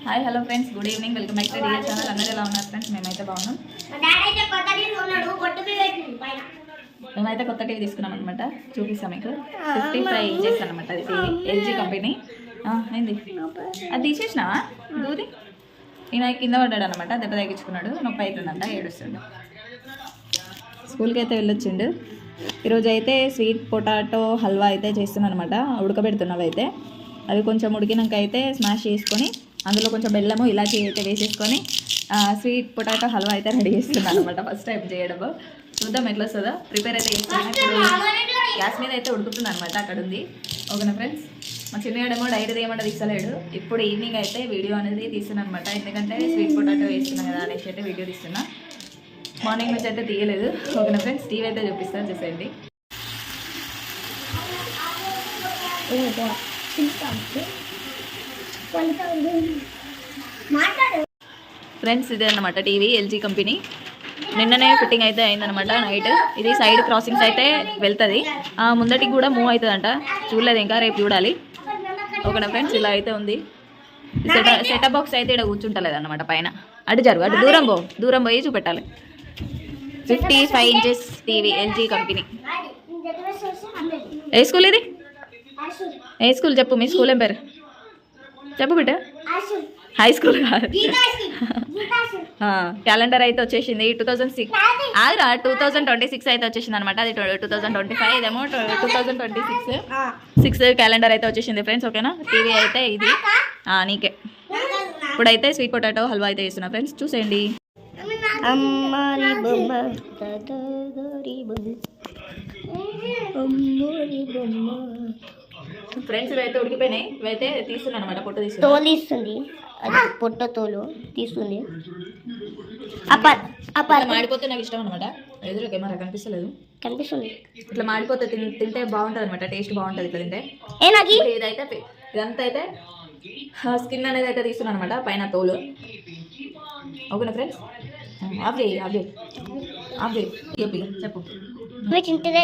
Hi hello friends, good evening. Welcome back to dear channel. అందరూ ఎలా ఉన్నారు friends? మేమైతే బాగున్నాం. మేమైతే కొత్త టీవీ తీసుకున్నాం అనమాట. చూపిస్తాం మీకు. 55 ఇంచెస్ అనమాట. అది టీవీ ఎల్జీ కంపెనీ. ఏంది అది తీసేసినావా? దూది ఈయన కింద పడ్డాడు అనమాట. దెబ్బ తగ్గించుకున్నాడు. నొప్పి అవుతుందంట, ఏడుస్తుండు. స్కూల్కి అయితే వెళ్ళొచ్చిండు. ఈరోజు అయితే స్వీట్ పొటాటో హల్వా అయితే చేస్తున్నాను అనమాట. ఉడకబెడుతున్నవి అయితే అవి కొంచెం ఉడికినాక అయితే స్మాష్ చేసుకొని అందులో కొంచెం బెల్లము ఇలాచి అయితే వేసేసుకొని స్వీట్ పొటాటో హల్వా అయితే రెడీ చేస్తున్నాను అనమాట. ఫస్ట్ టైం చేయడం. చూద్దాం ఎట్లా వస్తుందో. ప్రిపేర్ అయితే చేస్తున్నాను. ఇప్పుడు గ్యాస్ మీద అయితే ఉడుకుతుంది అనమాట. అక్కడ ఉంది. ఓకేనా ఫ్రెండ్స్? మా చిన్నగాడేమో డైరీ ఏమన్నా తీసలేడు. ఇప్పుడు ఈవినింగ్ అయితే వీడియో అనేది తీస్తున్నాను అనమాట. ఎందుకంటే స్వీట్ పొటాటో వేస్తున్నాను కదా అనేసి అయితే వీడియో తీస్తున్నా. మార్నింగ్ నుంచి అయితే తీయలేదు. ఓకేనా ఫ్రెండ్స్? టీవీ అయితే చూపిస్తాను, చూసేయండి. ఫ్రెండ్స్ ఇదే అనమాట టీవీ ఎల్జీ కంపెనీ. నిన్ననే ఫిట్టింగ్ అయితే అయిందనమాట నైట్. ఇది సైడ్ క్రాసింగ్స్ అయితే వెళ్తుంది. ముందటికి కూడా మూవ్ అవుతుందంట. చూడలేదు ఇంకా, రేపు చూడాలి. ఓకేనా ఫ్రెండ్స్? ఇలా అయితే ఉంది. సెటప్ బాక్స్ అయితే ఇక్కడ కూర్చుంటలేదు అనమాట పైన. అటు జరుగు, అటు దూరం పోయి చూపెట్టాలి. 55 ఇంచెస్ టీవీ ఎల్జీ కంపెనీ. ఏ స్కూల్ ఇది? ఏ స్కూల్ చెప్పు. మీ స్కూల్ ఏం పేరు చెప్పు బిడ్డ. హై స్కూల్ కాదు. క్యాలెండర్ అయితే వచ్చేసింది 2006. ఆదిరా 2026 అయితే వచ్చేసింది అనమాట. అది 2025. ఇదేమో 2026 క్యాలెండర్ అయితే వచ్చేసింది ఫ్రెండ్స్. ఓకేనా? టీవీ అయితే ఇది నీకే. ఇప్పుడైతే స్వీట్ పొటాటో హల్వా అయితే చేస్తున్నా ఫ్రెండ్స్. చూసేయండి. ఫ్రెండ్స్ ఇవైతే ఉడికిపోయినాయి. ఇవైతే తీస్తున్నాను అనమాట. పొట్టు తీస్తుంది. అది పొట్ట తోలు తీస్తుంది. మాడిపోతే నాకు ఇష్టం అనమాట. ఎదురు కెమెరా కనిపిస్తలేదు. కనిపిస్తుంది. ఇట్లా మాడిపోతే తింటే బాగుంటుంది అనమాట. టేస్ట్ బాగుంటుంది ఇట్లా తింటే. ఇదైతే ఇదంతా అయితే స్కిన్ అనేది అయితే తీస్తున్నాను అనమాట, పైన తోలు. ఓకేనా ఫ్రెండ్స్? ఆఫ్ చేయి చెప్పు. తింటదే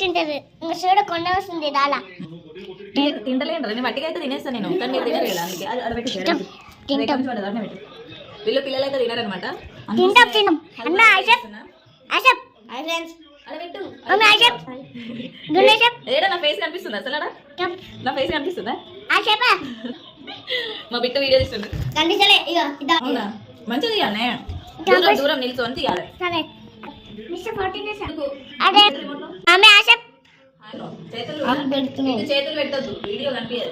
తింటది. ఇంకా చూడ కొండ వస్తుంది దాలా. తింటలేదు. నేను మట్టిగా అయితే తినేస్తాను నేను. కానీ మీరు తినరు కదా, అందుకే అది పెట్టి. వీళ్ళు పిల్లలు అయితే తినరనమాట. ఏడా నా ఫేస్ కనిపిస్తుందా అసలు? నా ఫేస్ కనిపిస్తుందా? మా బిట్ట వీడియో తీస్తుంది. మంచిగా తీయాలనే. దూరం నిల్చొని తీయాలి. చేతులు పెట్టద్దు, వీడియో కనిపించదు.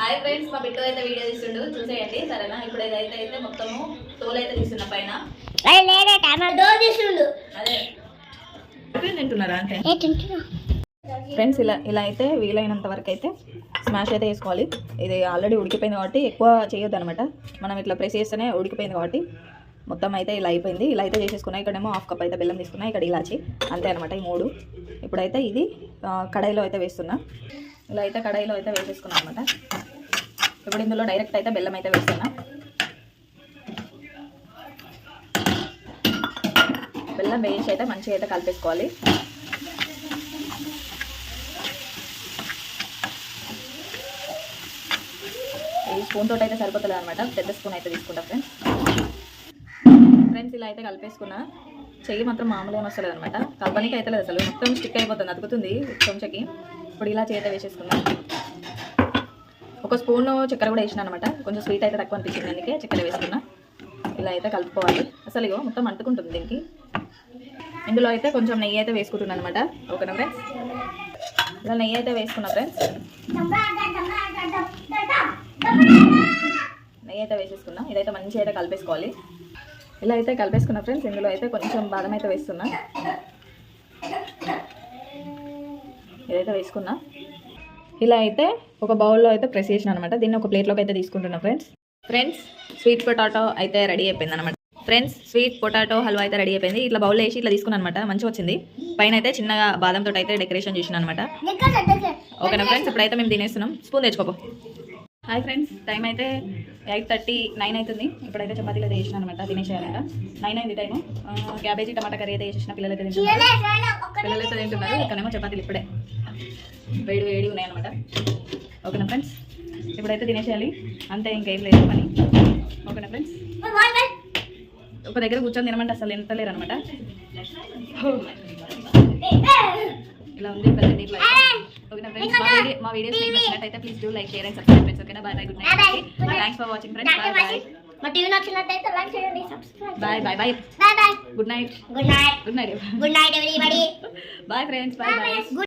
హాయ్ ఫ్రెండ్స్, మా బిడ్డ అయితే వీడియో తీస్తుండు, చూసేయండి సరేనా? ఇప్పుడు ఏదైతే అయితే మొత్తము తోలు అయితే తీస్తున్నా పైన. అదే తింటున్నారా అంటే ఫ్రెండ్స్? ఇలా అయితే వీలైనంత వరకు అయితే స్మాష్ అయితే వేసుకోవాలి. ఇది ఆల్రెడీ ఉడికిపోయింది కాబట్టి ఎక్కువ చేయొద్దు అనమాట. మనం ఇట్లా ప్రెస్ చేస్తేనే ఉడికిపోయింది కాబట్టి మొత్తం అయితే ఇలా అయిపోయింది. ఇలా అయితే చేసేసుకున్నా. ఇక్కడేమో హాఫ్ కప్ అయితే బెల్లం తీసుకున్నా. ఇక్కడ ఇలాచి అంతే అనమాట. ఈ 3 ఇప్పుడైతే ఇది కడాయిలో అయితే వేస్తున్నా. ఇలా అయితే కడాయిలో అయితే వేసేసుకున్నా అనమాట. ఇప్పుడు ఇందులో డైరెక్ట్ అయితే బెల్లం అయితే వేస్తున్నా. బెల్లం వేసి అయితే మంచిగా అయితే కలిపేసుకోవాలి. ఈ స్పూన్ తోటి అయితే సరిపోతుంది అనమాట. పెద్ద స్పూన్ అయితే తీసుకుంటా ఫ్రెండ్స్. ఇలా అయితే కలిపేసుకున్నా. చెయ్యి మాత్రం మామూలుగా వస్తలేదు అనమాట. కలపనికి అయితే లేదు అసలు. మొత్తం స్టిక్ అయిపోతుంది, అతుకుతుంది చెంచకి. ఇప్పుడు ఇలా చేత వేసేసుకున్నా. ఒక స్పూన్ చక్కెర కూడా వేసిన అనమాట. కొంచెం స్వీట్ అయితే తక్కువ అనిపించింది, అందుకే చక్కెర వేసుకున్నా. ఇలా అయితే కలుపుకోవాలి. అసలు ఇగో మొత్తం అంటుకుంటుంది దీనికి. ఇందులో అయితే కొంచెం నెయ్యి అయితే వేసుకుంటున్నాను అనమాట. ఓకేనా ఫ్రెండ్స్? ఇలా నెయ్యి అయితే వేసుకున్నా ఫ్రెండ్స్. నెయ్యి అయితే వేసేసుకున్నా. ఇదైతే మంచిగా అయితే కలిపేసుకోవాలి. ఇలా అయితే కలిపేసుకున్నా ఫ్రెండ్స్. ఇందులో అయితే కొంచెం బాదం అయితే వేస్తున్నా. ఇదైతే వేసుకున్నా. ఇలా అయితే ఒక బౌల్లో అయితే ప్రెస్ చేసిన అనమాట. దీన్ని ఒక ప్లేట్లోకి అయితే తీసుకుంటున్నా ఫ్రెండ్స్. స్వీట్ పొటాటో అయితే రెడీ అయిపోయింది అనమాట. ఫ్రెండ్స్ స్వీట్ పొటాటో హల్వా అయితే రెడీ అయిపోయింది. ఇట్లా బౌల్లో వేసి ఇట్లా తీసుకున్నాను అనమాట. మంచిగా వచ్చింది. పైన అయితే చిన్నగా బాదంతో అయితే డెకరేషన్ చేసిన అనమాట. ఓకేనా ఫ్రెండ్స్? ఇప్పుడైతే మేము తినేస్తున్నాం. స్పూన్ తెచ్చుకోపో. హాయ్ ఫ్రెండ్స్, టైం అయితే 8:39 అవుతుంది. ఇప్పుడైతే చపాతీలు అయితే చేసిన అనమాట. తినేసేయాలంట. 9 అయింది టైము. క్యాబేజీ టమాటా కర్రీ అయితే చేసిన. పిల్లలు అయితే తింటున్నారు. ఇక్కడేమో చపాతీలు ఇప్పుడే. వేడి వేడి ఉన్నాయన్నమాట. ఓకేనా ఫ్రెండ్స్, ఇప్పుడైతే తినేసేయాలి అంతే, ఇంకేం లేదు పని. ఓకేనా ఫ్రెండ్స్, ఒక దగ్గర కూర్చొని తినమంటే అసలు ఎంత లేరు అనమాట. ఇలా ఉంది ప్రజెంట్ ఇంట్లో. ఓకేనా ఫ్రెండ్స్, మా వీడియోస్ మీకు నచ్చినట్టయితే please do like, share and subscribe friends. ఓకేనా, bye bye, good night, thanks for watching friends, bye bye. మా టీవీ నచ్చినట్టయితే లైక్ చేయండి, subscribe. Bye bye bye, bye bye, good night, good night, good night, good night everybody. Bye friends, bye bye.